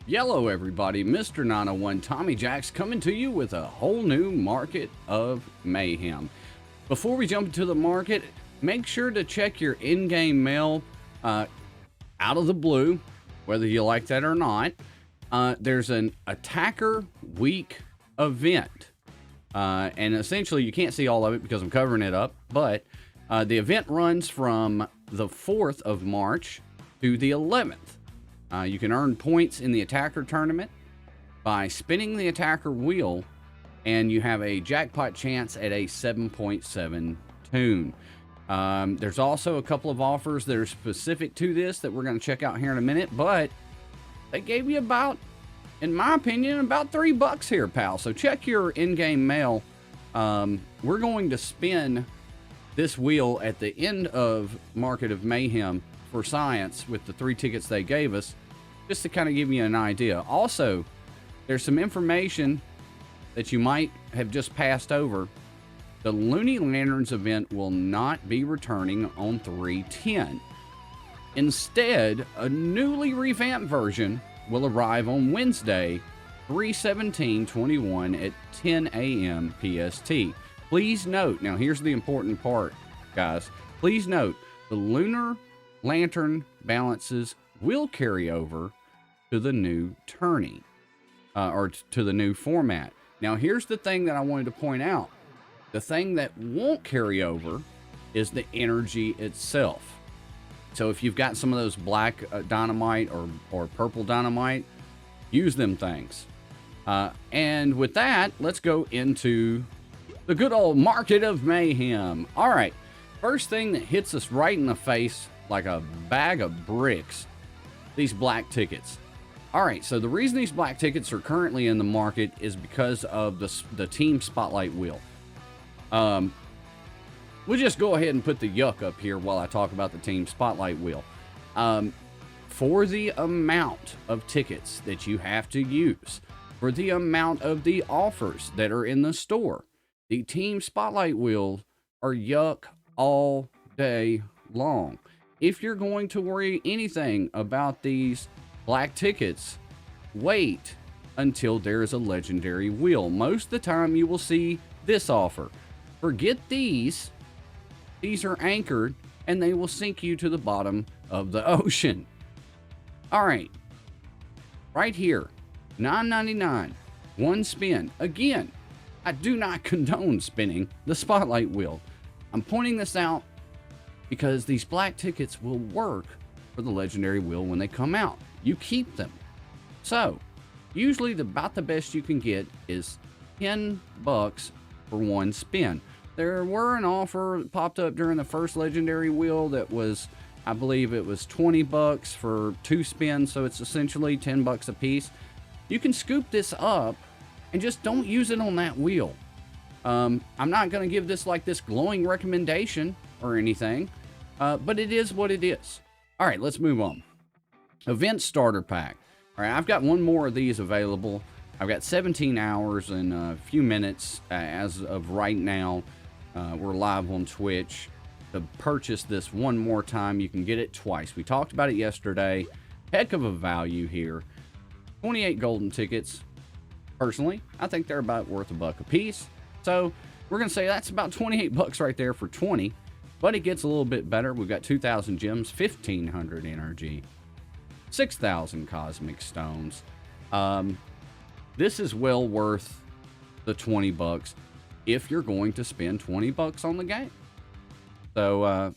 Yellow, everybody. Mr. 901 Tommy Jacks coming to you with a whole new market of mayhem. Before we jump into the market, make sure to check your in-game mail out of the blue, whether you like that or not. There's an Attacker Week event. And essentially, you can't see all of it because I'm covering it up. But the event runs from the 4th of March to the 11th. You can earn points in the Attacker tournament by spinning the Attacker wheel, and you have a jackpot chance at a 7.7 tune. There's also a couple of offers that are specific to this that we're going to check out here in a minute, but they gave you about, in my opinion, about $3 here, pal. So check your in-game mail. We're going to spin this wheel at the end of Market of Mayhem for science with the 3 tickets they gave us, just to kind of give you an idea. Also, there's some information that you might have just passed over. The Looney Lanterns event will not be returning on 3/10. Instead, a newly revamped version will arrive on Wednesday, 3/17/21 at 10 a.m. PST. Please note, now here's the important part, guys. Please note, the Lunar Lantern balances will carry over to the new tourney, or to the new format. Now, here's the thing that I wanted to point out. The thing that won't carry over is the energy itself. So if you've got some of those black dynamite or purple dynamite, use them things. And with that, let's go into the good old Market of Mayhem. All right, first thing that hits us right in the face like a bag of bricks, these black tickets. All right, so the reason these black tickets are currently in the market is because of the Team Spotlight wheel. We'll just go ahead and put the yuck up here while I talk about the Team Spotlight wheel. For the amount of tickets that you have to use, for the amount of the offers that are in the store, the Team Spotlight wheels are yuck all day long. If you're going to worry anything about these black tickets, wait until there is a legendary wheel. Most of the time you will see this offer. Forget these. These are anchored and they will sink you to the bottom of the ocean. All right. Right here, $9.99, one spin. Again, I do not condone spinning the Spotlight wheel. I'm pointing this out because these black tickets will work for the legendary wheel when they come out. You keep them. So, usually about the best you can get is $10 for one spin. There were an offer that popped up during the first legendary wheel that was, I believe it was $20 for 2 spins, so it's essentially $10 a piece. You can scoop this up and just don't use it on that wheel. I'm not going to give this like this glowing recommendation or anything, but it is what it is. All right, let's move on. Event starter pack. All right, I've got one more of these available. I've got 17 hours and a few minutes as of right now. We're live on Twitch. To purchase this one more time, you can get it twice. We talked about it yesterday. Heck of a value here. 28 golden tickets. Personally, I think they're about worth $1 a piece. So we're going to say that's about 28 bucks right there for 20. But it gets a little bit better. We've got 2,000 gems, 1,500 energy, 6,000 cosmic stones. This is well worth the 20 bucks if you're going to spend 20 bucks on the game. So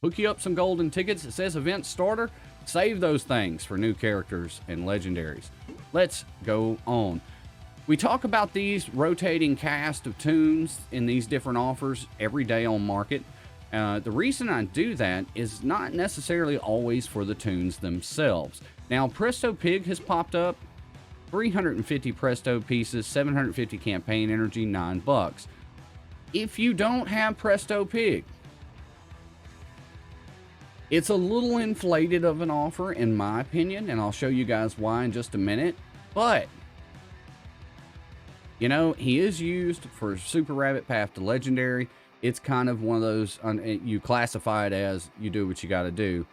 hook you up some golden tickets. It says event starter. Save those things for new characters and legendaries. Let's go on. We talk about these rotating cast of tunes in these different offers every day on market. The reason I do that is not necessarily always for the tunes themselves. Now, Presto Pig has popped up. 350 Presto pieces, 750 campaign energy, $9. If you don't have Presto Pig, it's a little inflated of an offer in my opinion, and I'll show you guys why in just a minute. But, you know, he is used for Super Rabbit Path to Legendary. It's kind of one of those, you classify it as you do what you got to do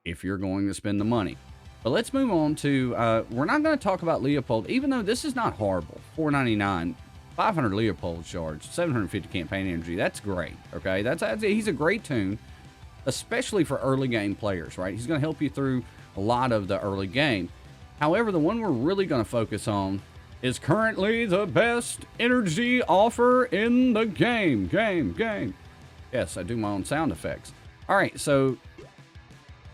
if you're going to spend the money. But let's move on to, we're not going to talk about Leopold, even though this is not horrible. $4.99, 500 Leopold shards, 750 campaign energy. That's great, okay? He's a great toon, especially for early game players, right? He's going to help you through a lot of the early game. However, the one we're really going to focus on is currently the best energy offer in the game. Yes, I do my own sound effects. All right, so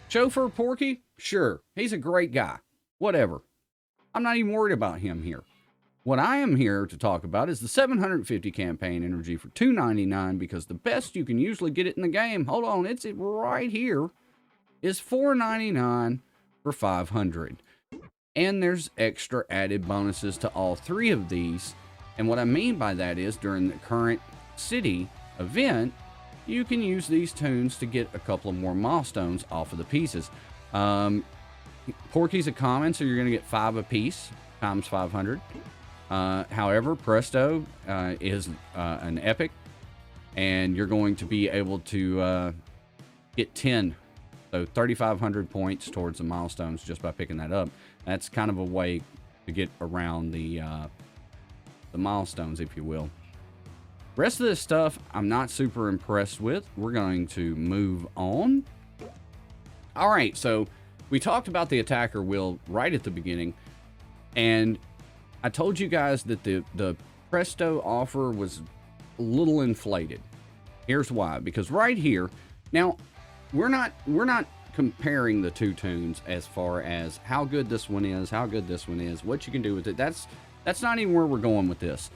Chauffeur Porky, sure, he's a great guy. Whatever. I'm not even worried about him here. What I am here to talk about is the 750 campaign energy for $2.99, because the best you can usually get it in the game, hold on, it's right here, is $4.99 for 500. And there's extra added bonuses to all three of these. And what I mean by that is during the current city event, you can use these tunes to get a couple of more milestones off of the pieces. Porky's a common, so you're going to get 5 apiece times 500. However, Presto is an epic, and you're going to be able to get 10. So 3,500 points towards the milestones just by picking that up. That's kind of a way to get around the milestones, if you will. Rest of this stuff, I'm not super impressed with. We're going to move on. All right, so we talked about the attacker wheel right at the beginning, and I told you guys that the Presto offer was a little inflated. Here's why. Because right here, now we're not comparing the two tunes as far as how good this one is, how good this one is, what you can do with it. That's not even where we're going with this.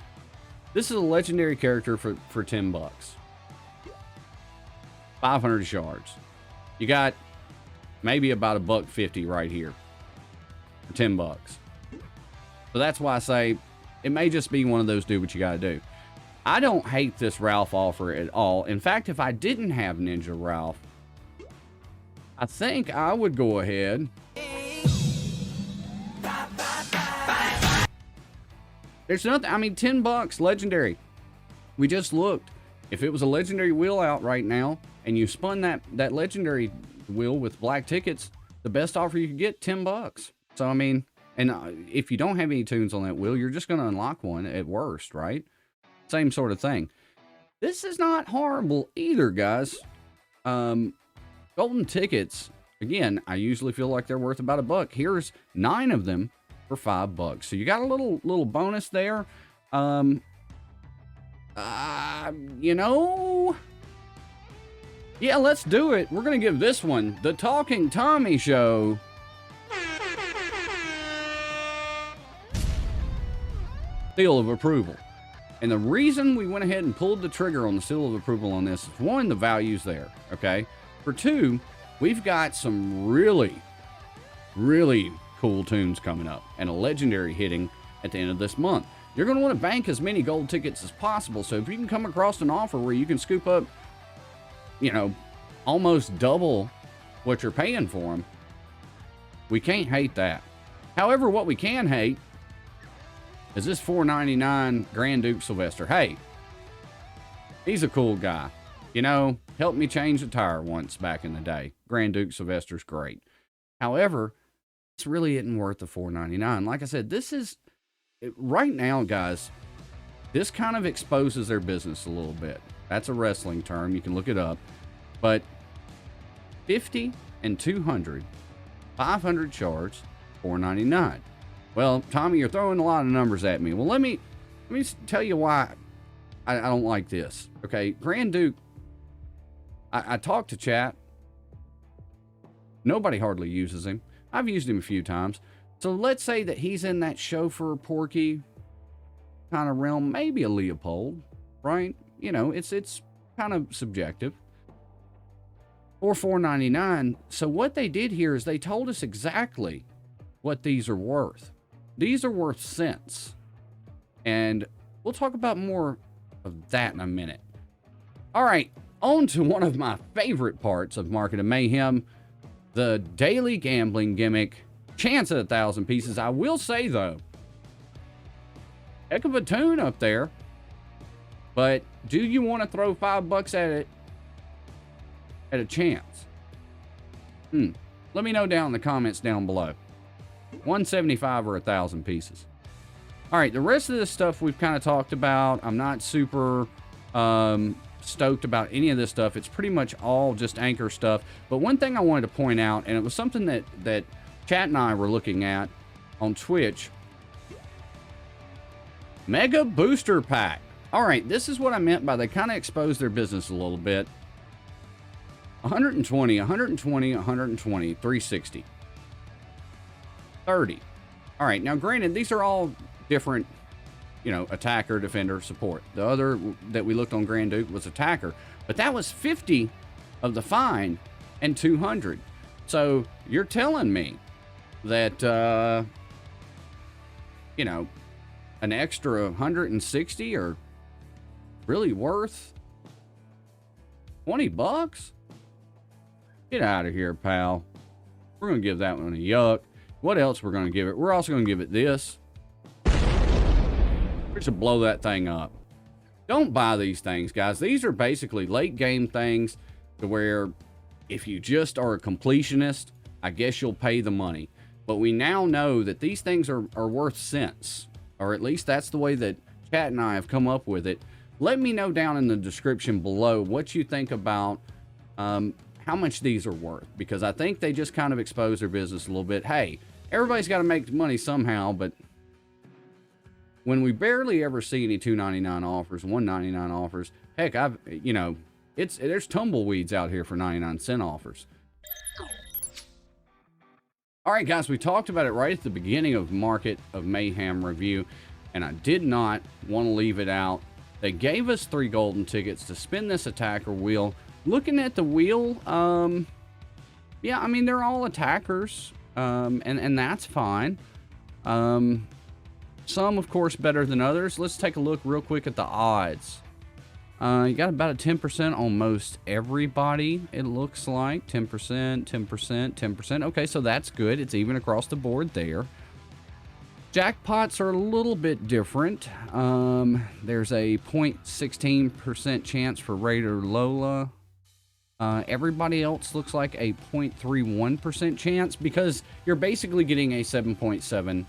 This is a legendary character for $10. 500 shards. You got maybe about $1.50 right here for $10. So that's why I say it may just be one of those do what you gotta do. I don't hate this Ralph offer at all. In fact, if I didn't have Ninja Ralph, I think I would go ahead. There's nothing, I mean, $10 legendary. We just looked. If it was a legendary wheel out right now and you spun that legendary wheel with black tickets, the best offer you could get, $10. So, I mean, and if you don't have any tunes on that wheel, you're just going to unlock one at worst, right? Same sort of thing. This is not horrible either, guys. Golden tickets, again, I usually feel like they're worth about $1. Here's 9 of them for $5. So you got a little bonus there. You know, yeah, let's do it. We're going to give this one the Talking Tommy Show. Seal of approval. And the reason we went ahead and pulled the trigger on the seal of approval on this is, one, the value's there, okay? For 2, we've got some really, really cool tunes coming up and a legendary hitting at the end of this month. You're going to want to bank as many gold tickets as possible. So if you can come across an offer where you can scoop up, you know, almost double what you're paying for them, we can't hate that. However, what we can hate is this $4.99 Grand Duke Sylvester. Hey, he's a cool guy. You know, helped me change a tire once back in the day. Grand Duke Sylvester's great. However, this really isn't worth the $4.99. Like I said, this is, right now, guys, this kind of exposes their business a little bit. That's a wrestling term. You can look it up. But 50 and 200, 500 shards, $4.99. Well, Tommy, you're throwing a lot of numbers at me. Well, let me tell you why I don't like this. Okay, Grand Duke, I talked to chat. Nobody hardly uses him. I've used him a few times. So let's say that he's in that Chauffeur Porky kind of realm, maybe a Leopold, right? You know, it's kind of subjective. Or $4.99. So what they did here is they told us exactly what these are worth. These are worth cents. And we'll talk about more of that in a minute. All right, on to one of my favorite parts of Market of Mayhem, the daily gambling gimmick, chance at 1,000 pieces. I will say, though, heck of a tune up there. But do you want to throw $5 at it at a chance? Let me know down in the comments down below. 175 or 1,000 pieces. All right, the rest of this stuff we've kind of talked about. I'm not super stoked about any of this stuff. It's pretty much all just anchor stuff. But one thing I wanted to point out, and it was something that Chat and I were looking at on Twitch. Mega Booster Pack. All right, this is what I meant by they kind of exposed their business a little bit. 120, 120, 120, 360. 30. All right, now granted, these are all different, you know, attacker, defender, support. The other that we looked on Grand Duke was attacker, but that was 50 of the fine and 200. So you're telling me that, you know, an extra 160 are really worth 20 bucks? Get out of here, pal. We're going to give that one a yuck. What else we're going to give it? We're also going to give it this. We should blow that thing up. Don't buy these things, guys. These are basically late game things to where if you just are a completionist, I guess you'll pay the money. But we now know that these things are worth cents. Or at least that's the way that Chat and I have come up with it. Let me know down in the description below what you think about how much these are worth. Because I think they just kind of expose their business a little bit. Hey, everybody's got to make money somehow, but when we barely ever see any $2.99 offers, $1.99 offers, heck, you know, there's tumbleweeds out here for 99-cent offers. All right, guys, we talked about it right at the beginning of Market of Mayhem review, and I did not want to leave it out. They gave us 3 golden tickets to spin this attacker wheel. Looking at the wheel, yeah, I mean, they're all attackers, and that's fine. Some, of course, better than others. Let's take a look real quick at the odds. You got about a 10% on most everybody, it looks like. 10%, 10%, 10%. Okay, so that's good. It's even across the board there. Jackpots are a little bit different. There's a 0.16% chance for Raider Lola. Everybody else looks like a 0.31% chance because you're basically getting a 7.7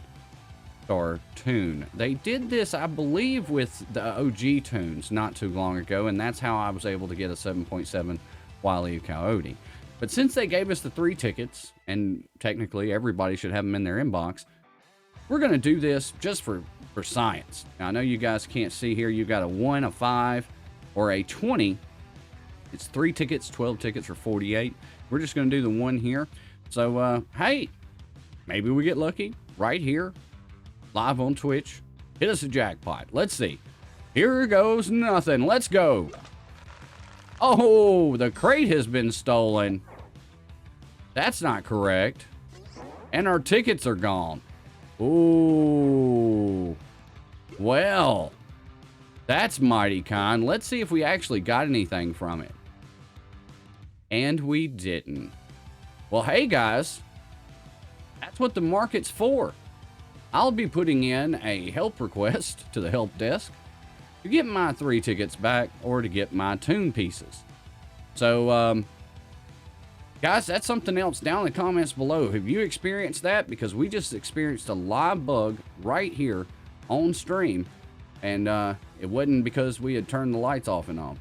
star tune. They did this, I believe, with the OG tunes not too long ago, and that's how I was able to get a 7.7 Wile E. Coyote. But since they gave us the 3 tickets, and technically everybody should have them in their inbox, we're going to do this just for science. Now, I know you guys can't see here. You got a 1, a 5, or a 20. It's 3 tickets, 12 tickets, or 48. We're just going to do the 1 here. So, hey, maybe we get lucky right here, live on Twitch. Hit us a jackpot. Let's see. Here goes nothing. Let's go. Oh, the crate has been stolen. That's not correct. And our tickets are gone. Ooh. Well, that's mighty kind. Let's see if we actually got anything from it. And we didn't. Well, hey, guys. That's what the market's for. I'll be putting in a help request to the help desk to get my 3 tickets back or to get my tune pieces. So, guys, that's something else down in the comments below. Have you experienced that? Because we just experienced a live bug right here on stream. And it wasn't because we had turned the lights off and on.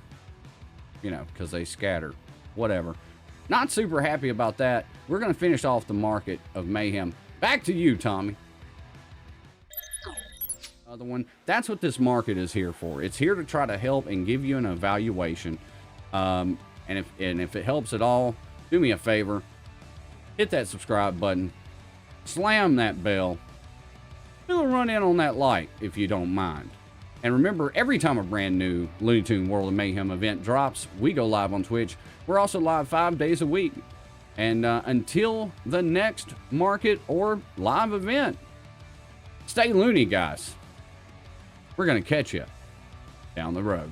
You know, because they scattered. Whatever. Not super happy about that. We're going to finish off the Market of Mayhem. Back to you, Tommy. Other one. That's what this market is here for. It's here to try to help and give you an evaluation. And if it helps at all, do me a favor. Hit that subscribe button. Slam that bell. Do a run in on that like if you don't mind. And remember, every time a brand new Looney Tunes World of Mayhem event drops, we go live on Twitch. We're also live 5 days a week. And until the next market or live event, stay loony, guys. We're going to catch you down the road.